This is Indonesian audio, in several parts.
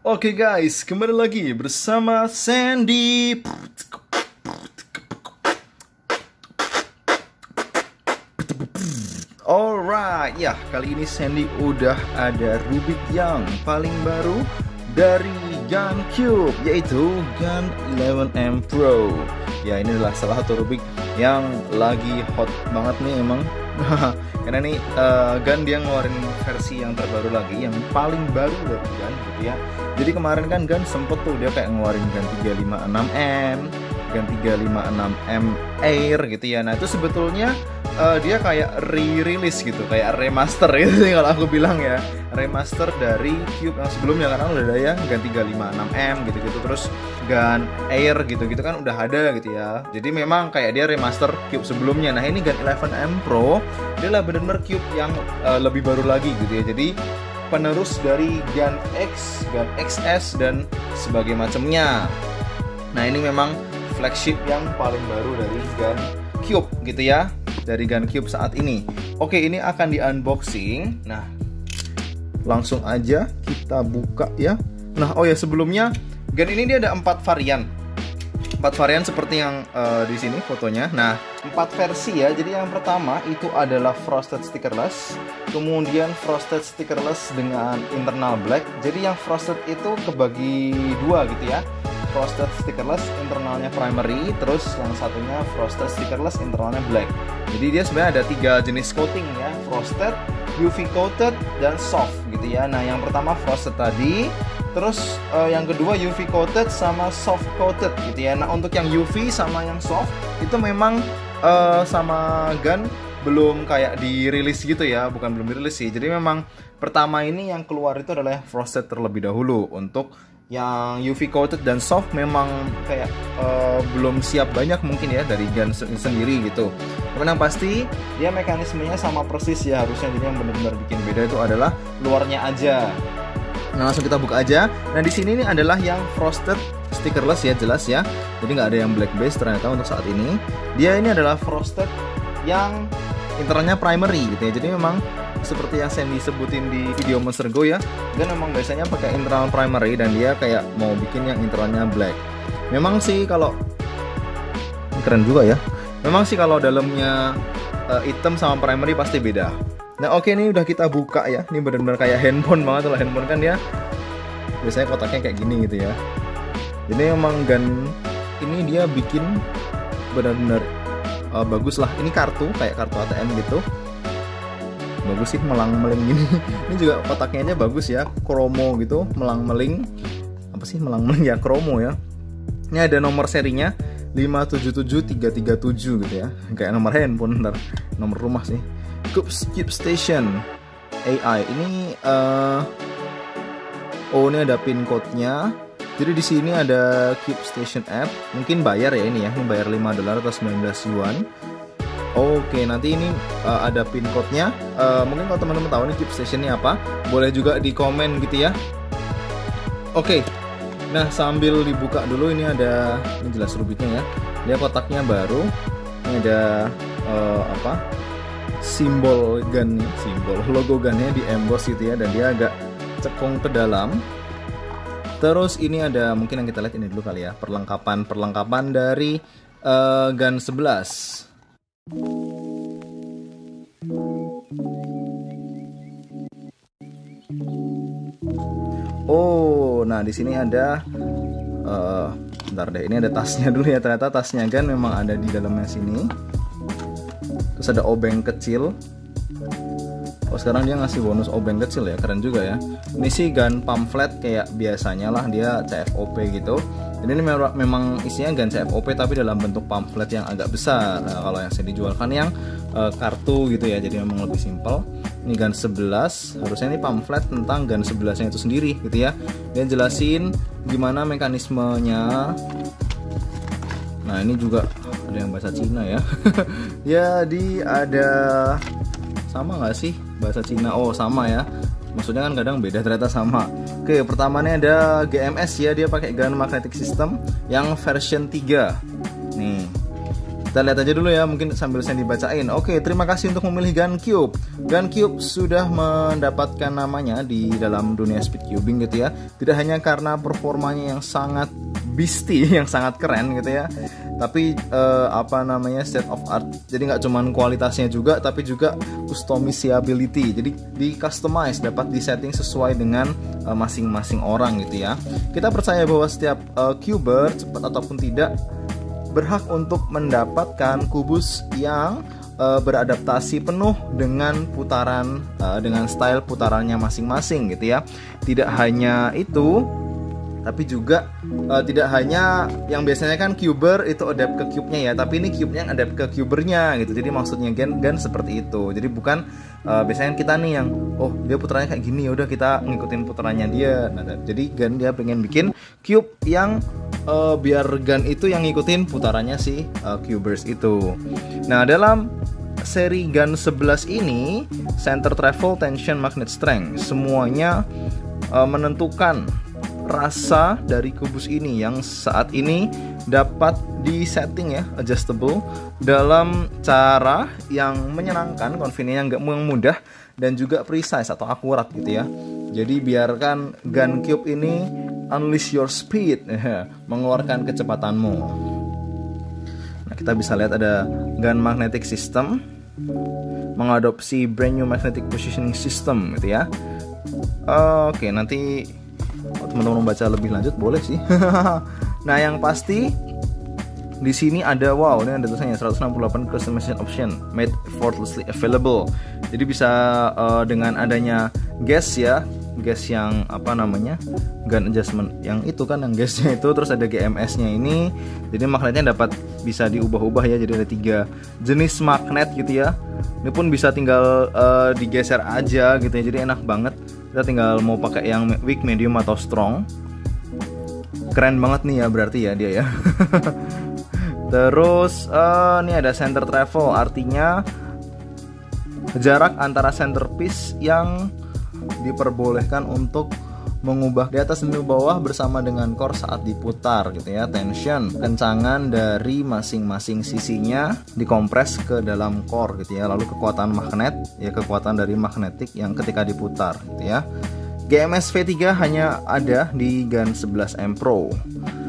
Oke guys, kembali lagi bersama Sandy. Alright, ya kali ini Sandy udah ada Rubik yang paling baru dari GunCube, yaitu Gun 11M Pro. Ya, ini adalah salah satu Rubik yang lagi hot banget nih emang. Karena nih Gun dia ngeluarin versi yang terbaru lagi, yang paling baru dari Gun gitu ya. Jadi kemarin kan Gun sempet tuh dia kayak ngeluarin Gun 356M, Gun 356M Air gitu ya. Nah itu sebetulnya dia kayak re-release gitu, kayak remaster gitu sih kalau aku bilang ya. Remaster dari Cube yang sebelumnya, karena udah ada yang Gun 356M gitu-gitu, terus Gun Air gitu-gitu kan udah ada gitu ya. Jadi memang kayak dia remaster Cube sebelumnya. Nah ini Gun 11M Pro, dia lah bener-bener Cube yang lebih baru lagi gitu ya. Jadi penerus dari Gun X, Gun XS dan sebagainya macamnya. Nah ini memang flagship yang paling baru dari Gun Cube gitu ya, dari Gun Cube saat ini. Oke, ini akan di unboxing. Nah langsung aja kita buka ya. Nah oh ya, sebelumnya gun ini dia ada 4 varian. 4 varian seperti yang di sini fotonya. Nah 4 versi ya. Jadi yang pertama itu adalah frosted stickerless, kemudian frosted stickerless dengan internal black. Jadi yang frosted itu kebagi dua gitu ya, frosted stickerless internalnya primary, terus yang satunya frosted stickerless internalnya black. Jadi dia sebenarnya ada 3 jenis coating ya, frosted, UV coated, dan soft gitu ya. Nah yang pertama frosted tadi, terus yang kedua UV coated sama soft coated gitu ya. Nah untuk yang UV sama yang soft itu memang sama Gun belum kayak dirilis gitu ya, bukan belum dirilis sih. Jadi memang pertama ini yang keluar itu adalah frosted terlebih dahulu. Untuk yang UV coated dan soft memang kayak belum siap banyak mungkin ya dari Gun sendiri gitu. Tapi yang pasti dia mekanismenya sama persis ya harusnya. Jadi yang benar-benar bikin beda itu adalah luarnya aja. Nah langsung kita buka aja. Nah di sini ini adalah yang frosted stickerless ya, jelas ya. Jadi nggak ada yang black base ternyata untuk saat ini. Dia ini adalah frosted yang internalnya primary gitu ya. Jadi memang seperti yang Sandy sebutin di video Monster Go ya, dia memang biasanya pakai internal primary dan dia kayak mau bikin yang internalnya black. Memang sih kalau keren juga ya. Memang sih kalau dalamnya hitam sama primary pasti beda. Nah oke, ini udah kita buka ya. Ini benar-benar kayak handphone banget. Kalau handphone kan dia biasanya kotaknya kayak gini gitu ya. Jadi memang Gun ini dia bikin benar-benar bagus lah. Ini kartu kayak kartu ATM gitu. Bagus sih, melang-meling gini. Ini juga kotaknya aja bagus ya, kromo gitu, melang-meling. Apa sih melang-meling ya, kromo ya. Ini ada nomor serinya 577337 gitu ya. Kayak nomor handphone, ntar nomor rumah sih. Cube Station AI. Ini ini ada pin code-nya. Jadi di sini ada Cube Station app. Mungkin bayar ya ini ya. Ini bayar $5 atau 19 yuan. Oke, nanti ini ada pin code-nya. Mungkin kalau teman-teman tahu nih Cube Station ini apa, boleh juga di komen gitu ya. Oke. Nah, sambil dibuka dulu, ini ada, ini jelas Rubiknya ya. Dia kotaknya baru. Ini ada simbol gun, simbol logo gunnya di emboss gitu ya, dan dia agak cekung ke dalam. Terus ini ada, mungkin yang kita lihat ini dulu kali ya, perlengkapan dari Gun 11. Oh, nah di sini ada bentar deh, ini ada tasnya dulu ya. Ternyata tasnya Gun memang ada di dalamnya sini. Terus ada obeng kecil. Oh sekarang dia ngasih bonus obeng kecil ya, keren juga ya. Ini sih Gun pamflet kayak biasanya lah, dia CFOP gitu. Jadi ini memang isinya Gun CFOP tapi dalam bentuk pamflet yang agak besar. Nah, kalau yang saya dijualkan yang kartu gitu ya, jadi memang lebih simpel. Ini Gun 11, harusnya ini pamflet tentang Gun 11 nya itu sendiri gitu ya. Dia jelasin gimana mekanismenya. Nah ini juga ada yang bahasa Cina ya. Jadi ada, sama nggak sih bahasa Cina? Oh sama ya, maksudnya kan kadang beda, ternyata sama. Oke, pertamanya ada GMS ya, dia pakai Gun Magnetic System yang version 3 nih. Kita lihat aja dulu ya, mungkin sambil saya dibacain. Oke, terima kasih untuk memilih GunCube. GunCube sudah mendapatkan namanya di dalam dunia speedcubing gitu ya. Tidak hanya karena performanya yang sangat beastie, yang sangat keren gitu ya, tapi state of art. Jadi nggak cuman kualitasnya juga, tapi juga customizability. Jadi di customize, dapat disetting sesuai dengan masing-masing orang gitu ya. Kita percaya bahwa setiap cuber, cepat ataupun tidak, berhak untuk mendapatkan kubus yang beradaptasi penuh dengan putaran, dengan style putarannya masing-masing gitu ya. Tidak hanya itu, tapi juga tidak hanya yang biasanya kan cuber itu adapt ke cube-nya ya, tapi ini cube-nya yang adapt ke cubernya gitu. Jadi maksudnya Gun seperti itu. Jadi bukan biasanya kita nih yang dia putarannya kayak gini, udah kita ngikutin putarannya dia. Nah, jadi Gun dia pengen bikin cube yang biar Gun itu yang ngikutin putarannya si cubers itu. Nah, dalam seri Gun 11 ini, center travel, tension, magnet strength semuanya menentukan rasa dari kubus ini yang saat ini dapat disetting ya, adjustable, dalam cara yang menyenangkan, convenient, yang mudah, dan juga precise atau akurat gitu ya. Jadi biarkan GunCube ini unleash your speed, mengeluarkan kecepatanmu. Nah, kita bisa lihat ada gun magnetic system, mengadopsi brand new magnetic positioning system gitu ya. Oke, nanti teman-teman baca lebih lanjut boleh sih. Nah, yang pasti di sini ada ini ada tulisannya 168 customization option made effortlessly available. Jadi bisa dengan adanya gas yang gun adjustment yang itu kan, yang gasnya itu, terus ada GMS-nya ini. Jadi magnetnya bisa diubah-ubah ya. Jadi ada 3 jenis magnet gitu ya. Ini pun bisa tinggal digeser aja gitu ya. Jadi enak banget. Kita tinggal mau pakai yang weak, medium atau strong. Keren banget nih ya berarti ya dia ya. Terus ini ada center travel, artinya jarak antara centerpiece yang diperbolehkan untuk mengubah di atas dan di bawah bersama dengan core saat diputar gitu ya. Tension, kencangan dari masing-masing sisinya dikompres ke dalam core gitu ya. Lalu kekuatan magnet ya, kekuatan dari magnetik yang ketika diputar gitu ya. GMS V3 hanya ada di Gun 11M Pro.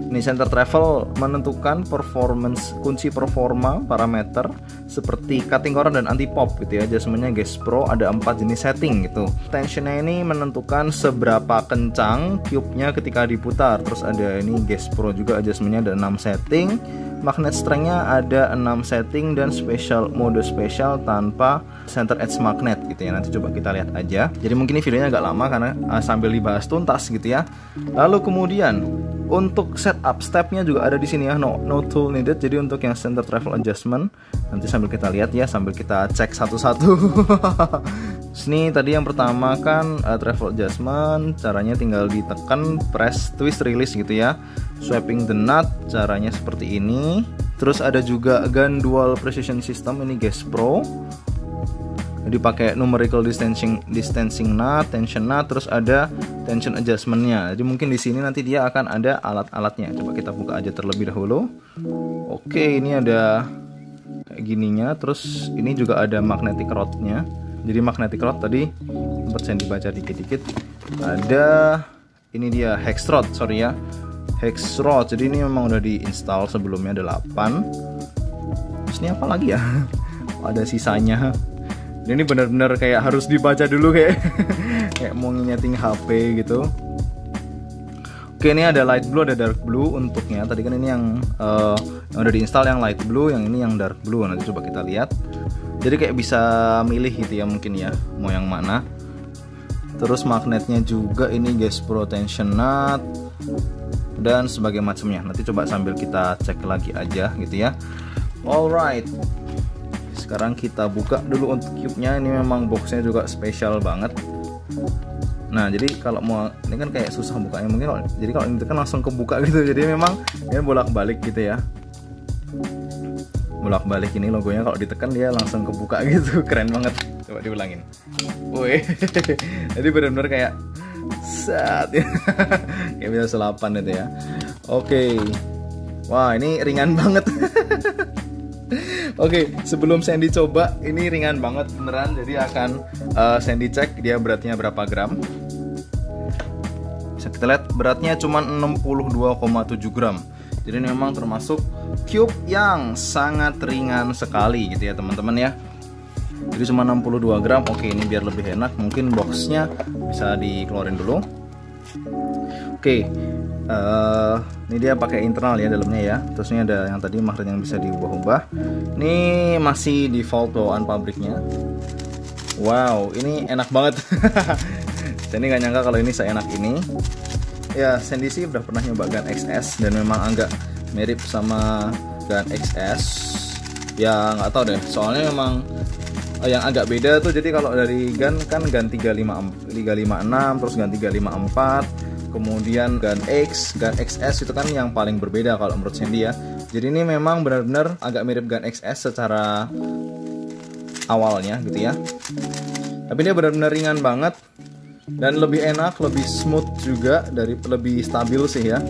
Ini center travel menentukan performance, kunci performa parameter seperti cutting current dan anti pop gitu ya. Adjustmentnya gas pro, ada 4 jenis setting gitu. Tensionnya ini menentukan seberapa kencang cube-nya ketika diputar. Terus ada ini gas pro juga, adjustmentnya ada 6 setting. Magnet strength-nya ada 6 setting dan mode spesial tanpa center edge magnet gitu ya. Nanti coba kita lihat aja. Jadi mungkin ini videonya agak lama karena sambil dibahas tuntas gitu ya. Lalu kemudian untuk setup stepnya juga ada di sini ya, no tool needed. Jadi untuk yang center travel adjustment nanti sambil kita lihat ya, sambil kita cek satu-satu. Sini tadi yang pertama kan travel adjustment, caranya tinggal ditekan, press, twist, release gitu ya. Swapping the nut caranya seperti ini. Terus ada juga gun dual precision system, ini gas pro. Jadi pakai numerical distancing nut, tension nut, terus ada tension adjustmentnya. Jadi mungkin di sini nanti dia akan ada alat-alatnya. Coba kita buka aja terlebih dahulu. Oke, ini ada kayak gininya. Terus ini juga ada magnetic rodnya. Jadi magnetic rod tadi sempat saya dibaca dikit-dikit. Ada ini dia hex rod, sorry ya. Hex rod. Jadi ini memang udah diinstal sebelumnya, ada 8. Terus ini apa lagi ya? Ada sisanya. Ini benar-benar kayak harus dibaca dulu kayak kayak mau ngingetin HP gitu. Oke, ini ada light blue, ada dark blue untuknya. Tadi kan ini yang udah diinstal yang light blue, yang ini yang dark blue. Nanti coba kita lihat. Jadi kayak bisa milih gitu ya mungkin ya, mau yang mana. Terus magnetnya juga ini gas pro tension nut dan sebagainya macamnya. Nanti coba sambil kita cek lagi aja gitu ya. Alright. Sekarang kita buka dulu untuk cube-nya. Ini memang boxnya juga spesial banget. Nah, jadi kalau mau, ini kan kayak susah bukanya mungkin. Jadi kalau ini kan langsung kebuka gitu. Jadi memang ini bolak-balik gitu ya. Bolak-balik ini logonya kalau ditekan dia langsung kebuka gitu. Keren banget. Coba diulangin. Wih. Jadi benar-benar kayak set ya. Kayak bisa selapan itu ya. Oke. Wah, ini ringan banget. Oke, sebelum Sandy coba, ini ringan banget beneran. Jadi akan Sandy cek dia beratnya berapa gram. Bisa kita lihat beratnya cuma 62,7 gram. Jadi ini memang termasuk cube yang sangat ringan sekali gitu ya teman-teman ya. Jadi cuma 62 gram. Oke, ini biar lebih enak mungkin boxnya bisa dikeluarin dulu. Oke, ini dia pakai internal ya dalamnya ya. Terus ini ada yang tadi magnet yang bisa diubah-ubah. Ini masih default bawaan pabriknya. Wow, ini enak banget. Sandy nggak nyangka kalau ini seenak ini. Ya, Sandy sih udah pernah nyoba Gun XS dan memang agak mirip sama Gun XS. Ya nggak tahu deh, soalnya memang yang agak beda tuh. Jadi kalau dari Gun kan Gun 356, terus Gun 354. Kemudian Gun X, Gun XS itu kan yang paling berbeda kalau menurut Sandy ya. Jadi ini memang benar-benar agak mirip Gun XS secara awalnya gitu ya. Tapi dia benar-benar ringan banget dan lebih enak, lebih smooth juga, lebih stabil sih ya.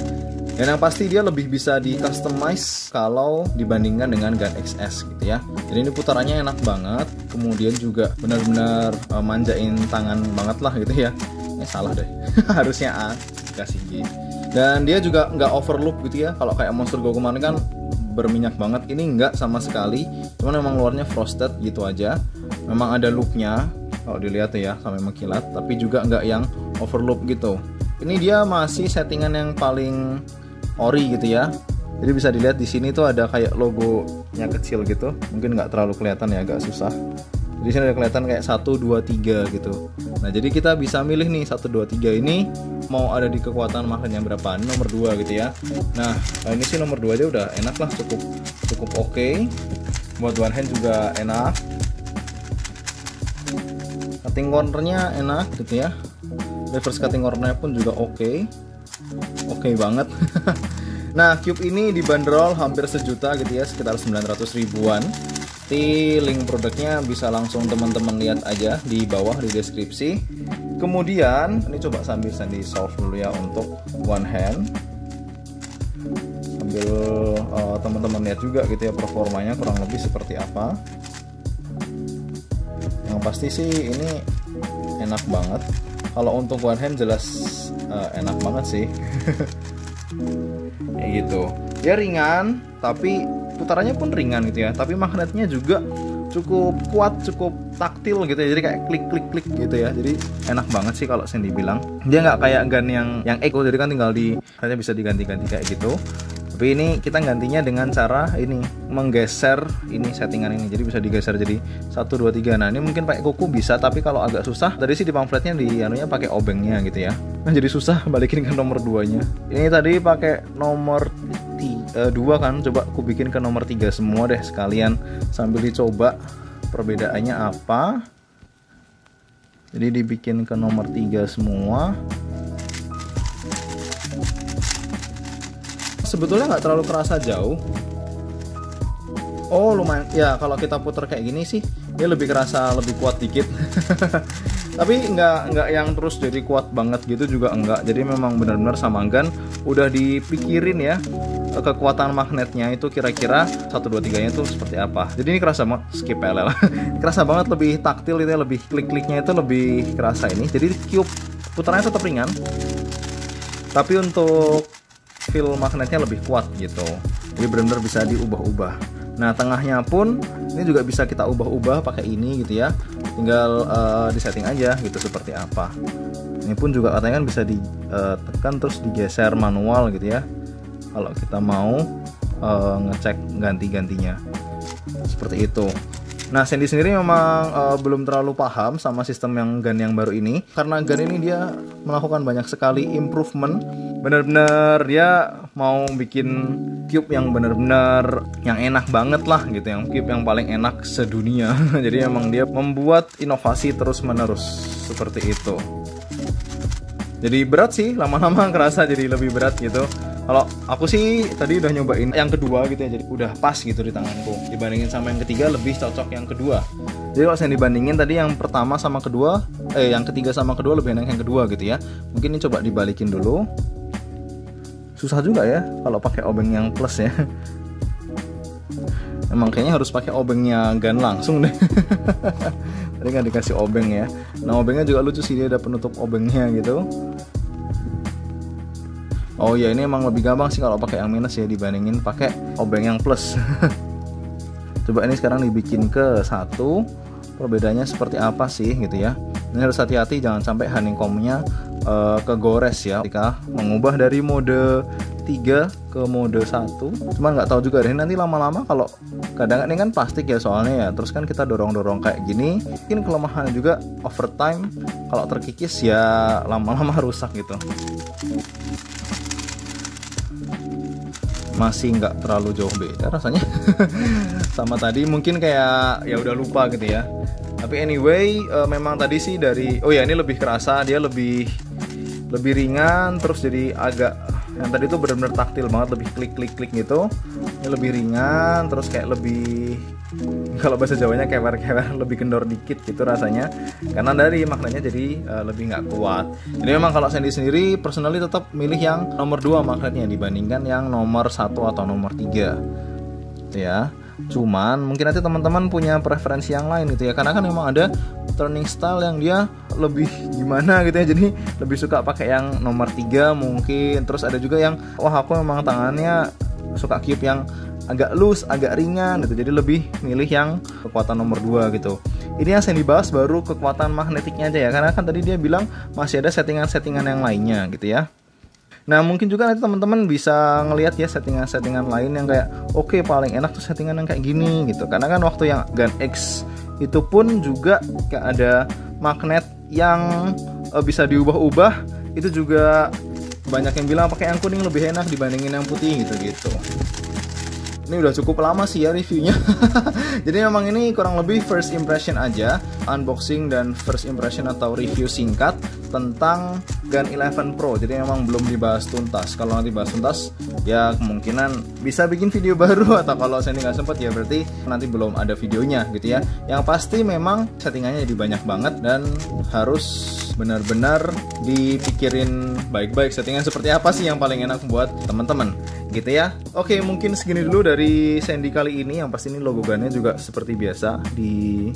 Dan yang pasti dia lebih bisa di customize kalau dibandingkan dengan Gun XS gitu ya. Jadi ini putarannya enak banget, kemudian juga benar-benar manjain tangan banget lah gitu ya. Salah deh, harusnya A dikasih G. Dan dia juga nggak overlook gitu ya. Kalau kayak Monster Go kemarin kan berminyak banget, ini nggak sama sekali. Cuman memang luarnya frosted gitu aja. Memang ada looknya kalau dilihat ya, sampai mengkilat. Tapi juga nggak yang overlook gitu. Ini dia masih settingan yang paling ori gitu ya. Jadi bisa dilihat di sini tuh ada kayak logonya kecil gitu. Mungkin nggak terlalu kelihatan ya, agak susah. Di sini ada kelihatan kayak 1, 2, 3 gitu. Nah, jadi kita bisa milih nih 1, 2, 3 ini mau ada di kekuatan magnetnya berapa. Ini nomor 2 gitu ya. Nah, ini sih nomor 2 aja udah enak lah, cukup oke. Buat one hand juga enak. Cutting cornernya enak gitu ya. Reverse cutting cornernya pun juga oke banget. Nah, cube ini dibanderol hampir sejuta gitu ya, sekitar 900 ribuan. Di link produknya bisa langsung teman-teman lihat aja di bawah di deskripsi. Kemudian ini coba sambil Sandy solve dulu ya untuk one hand, sambil teman-teman lihat juga gitu ya performanya kurang lebih seperti apa. Yang pasti sih ini enak banget. Kalau untuk one hand jelas enak banget sih. Kayak gitu. Dia ringan tapi putarannya pun ringan gitu ya, tapi magnetnya juga cukup kuat, cukup taktil gitu ya, jadi kayak klik gitu ya. Jadi enak banget sih kalau Sandy bilang. Dia nggak kayak gun yang Echo, jadi kan tinggal hanya bisa diganti-ganti kayak gitu. Tapi ini kita gantinya dengan cara ini, menggeser ini settingan ini, jadi bisa digeser jadi 1, 2, 3. Nah, ini mungkin pakai kuku bisa, tapi kalau agak susah tadi sih di pamfletnya di anunya pakai obengnya gitu ya. Nah, jadi susah balikin ke nomor 2-nya. Ini tadi pakai nomor 2 kan, coba aku bikin ke nomor 3 semua deh sekalian sambil dicoba perbedaannya apa. Jadi dibikin ke nomor 3 semua. Sebetulnya nggak terlalu kerasa jauh. Oh, lumayan ya, kalau kita putar kayak gini sih dia lebih kerasa lebih kuat dikit. Tapi nggak yang terus jadi kuat banget gitu juga enggak. Jadi memang benar-benar sama gun udah dipikirin ya kekuatan magnetnya itu kira-kira 1, 2, 3-nya itu seperti apa. Jadi ini kerasa banget, skip LL. Kerasa banget, lebih taktil itu ya, lebih klik-kliknya itu lebih kerasa ini. Jadi cube putarannya tetap ringan, tapi untuk feel magnetnya lebih kuat gitu. Jadi benar-benar bisa diubah-ubah. Nah, tengahnya pun ini juga bisa kita ubah-ubah pakai ini gitu ya. Tinggal disetting aja gitu seperti apa. Ini pun juga katanya kan bisa ditekan terus digeser manual gitu ya, kalau kita mau ngecek ganti-gantinya seperti itu. Nah, Sandy sendiri memang belum terlalu paham sama sistem gun yang baru ini, karena gun ini dia melakukan banyak sekali improvement. Bener-bener dia mau bikin cube yang bener-bener yang enak banget lah gitu, yang cube yang paling enak sedunia. Jadi emang dia membuat inovasi terus-menerus seperti itu. Jadi berat sih, lama-lama kerasa jadi lebih berat gitu. Kalau aku sih tadi udah nyobain yang kedua gitu ya, jadi udah pas gitu di tanganku. Dibandingin sama yang ketiga lebih cocok yang kedua. Jadi kalau saya dibandingin tadi yang pertama sama kedua, yang ketiga sama kedua lebih enak yang kedua gitu ya. Mungkin ini coba dibalikin dulu. Susah juga ya kalau pakai obeng yang plus ya. Emang kayaknya harus pakai obengnya Gun langsung deh. Tadi nggak dikasih obeng ya. Nah obengnya juga lucu sih, dia ada penutup obengnya gitu. Oh ya, ini emang lebih gampang sih kalau pakai yang minus ya dibandingin pakai obeng yang plus. Coba ini sekarang dibikin ke 1. Perbedaannya seperti apa sih gitu ya. Ini harus hati-hati jangan sampai honeycombnya kegores ya ketika mengubah dari mode 3 ke mode 1. Cuman nggak tahu juga deh, nanti lama-lama kalau kadang ini kan plastik ya soalnya ya, terus kan kita dorong-dorong kayak gini, mungkin kelemahannya juga overtime kalau terkikis ya lama-lama rusak gitu. Masih nggak terlalu jauh beda rasanya sama tadi, mungkin kayak ya udah lupa gitu ya. Tapi anyway, memang tadi sih dari oh ya ini lebih kerasa, dia lebih ringan, terus jadi agak, yang tadi tuh bener-bener taktil banget, lebih klik gitu. Ini lebih ringan, terus kayak lebih, kalau bahasa Jawanya kewer-kewer, lebih kendor dikit gitu rasanya, karena dari magnetnya jadi lebih nggak kuat. Jadi memang kalau Sandy sendiri personally tetap milih yang nomor 2 magnetnya dibandingkan yang nomor 1 atau nomor 3 gitu ya. Cuman mungkin nanti teman-teman punya preferensi yang lain gitu ya, karena kan memang ada turning style yang dia lebih gimana gitu ya, jadi lebih suka pakai yang nomor 3 mungkin. Terus ada juga yang wah aku memang tangannya suka cube yang agak loose, agak ringan gitu, jadi lebih milih yang kekuatan nomor 2 gitu. Ini yang saya dibahas baru kekuatan magnetiknya aja ya, karena kan tadi dia bilang masih ada settingan-settingan yang lainnya gitu ya. Nah mungkin juga nanti teman-teman bisa ngelihat ya settingan-settingan lain yang kayak oke, paling enak tuh settingan yang kayak gini gitu. Karena kan waktu yang Gun X itu pun juga kayak ada magnet yang bisa diubah-ubah, itu juga banyak yang bilang pakai yang kuning lebih enak dibandingin yang putih gitu. Ini udah cukup lama sih ya reviewnya. Jadi memang ini kurang lebih first impression aja, unboxing dan first impression atau review singkat tentang Gun 11 Pro. Jadi memang belum dibahas tuntas. Kalau nanti bahas tuntas ya kemungkinan bisa bikin video baru, atau kalau saya nggak sempet ya berarti nanti belum ada videonya gitu ya. Yang pasti memang settingannya jadi banyak banget dan harus benar-benar dipikirin baik-baik settingan seperti apa sih yang paling enak buat teman-teman gitu ya. Oke, mungkin segini dulu dari Sandy kali ini. Yang pasti ini logo gunnya juga seperti biasa di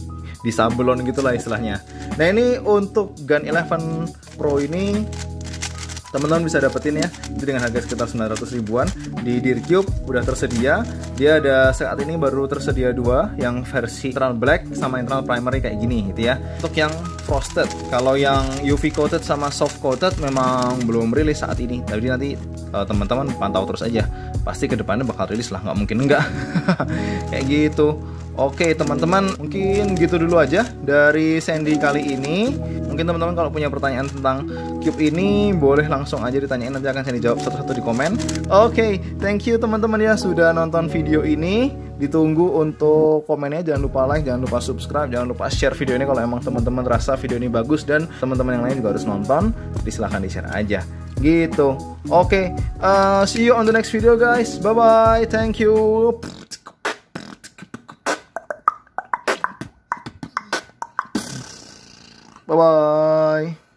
sablon gitulah istilahnya. Nah ini untuk Gun 11 Pro ini teman-teman bisa dapetin ya, itu dengan harga sekitar 900 ribuan di Dircube udah tersedia. Dia ada saat ini baru tersedia 2, yang versi internal black sama internal primary kayak gini gitu ya. Untuk yang frosted, kalau yang UV coated sama soft coated memang belum rilis saat ini. Tapi nanti teman-teman pantau terus aja, pasti kedepannya bakal rilis lah, nggak mungkin enggak. Kayak gitu. Oke teman-teman, mungkin gitu dulu aja dari Sandy kali ini. Mungkin teman-teman kalau punya pertanyaan tentang Cube ini boleh langsung aja ditanyain, nanti akan Sandy jawab satu-satu di komen. Oke, thank you teman-teman ya sudah nonton video ini. Ditunggu untuk komennya, jangan lupa like, jangan lupa subscribe, jangan lupa share video ini kalau emang teman-teman rasa video ini bagus dan teman-teman yang lain juga harus nonton. Jadi silahkan di share aja gitu. Oke, see you on the next video guys. Bye bye, thank you. Bye-bye.